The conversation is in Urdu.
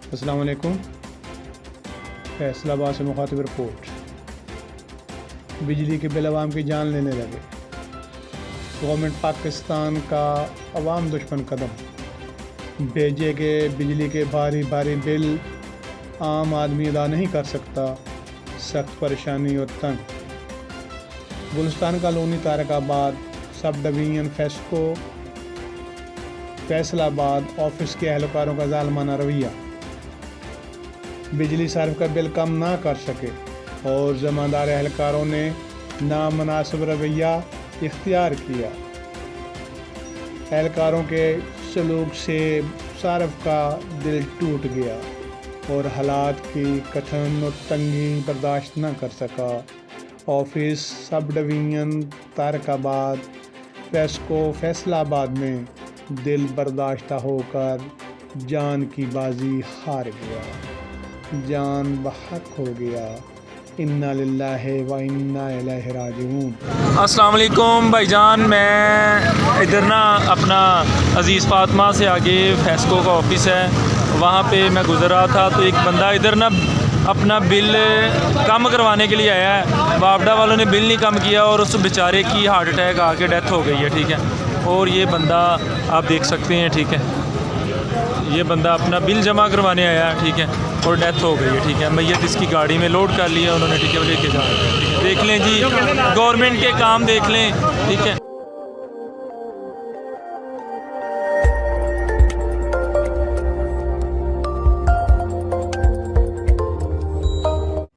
السلام علیکم۔ فیصل آباد سے مخاطب رپورٹ۔ بجلی کے بل عوام کی جان لینے لگے، گورنمنٹ پاکستان کا عوام دشمن قدم، بھیجے گئے بجلی کے بھاری بل عام آدمی ادا نہیں کر سکتا، سخت پریشانی اور تنگ۔ گلستان کالونی طارق آباد سب ڈویژن فیسکو فیصل آباد آفس کے اہلکاروں کا ظالمانہ رویہ، بجلی صارف کا بل کم نہ کر سکے اور ذمہ دار اہلکاروں نے نامناسب رویہ اختیار کیا۔ اہلکاروں کے سلوک سے صارف کا دل ٹوٹ گیا اور حالات کی کٹھن اور تنگی برداشت نہ کر سکا۔ آفس سب ڈویژن طارق آباد فیسکو فیصل آباد میں دل برداشتہ ہو کر جان کی بازی ہار گیا، جان بحق ہو گیا۔ انا للہ و انا الیہ راجعون۔ السلام علیکم بھائی جان، میں ادھر نا اپنا عزیز فاطمہ سے آگے فیسکو کا آفس ہے، وہاں پہ میں گزر رہا تھا تو ایک بندہ ادھر نا اپنا بل کم کروانے کے لیے آیا ہے۔ واپڈا والوں نے بل نہیں کم کیا اور اس بیچارے کی ہارٹ اٹیک آ کے ڈیتھ ہو گئی ہے، ٹھیک ہے۔ اور یہ بندہ آپ دیکھ سکتے ہیں، ٹھیک ہے، یہ بندہ اپنا بل جمع کروانے آیا، ٹھیک ہے، اور ڈیتھ ہو گئی ہے، ٹھیک ہے۔ میت اس کی گاڑی میں لوڈ کر لیا انہوں نے، ٹھیک ہے، لے کے جا رہے ہیں۔ دیکھ لیں جی، گورنمنٹ کے کام دیکھ لیں، ٹھیک ہے۔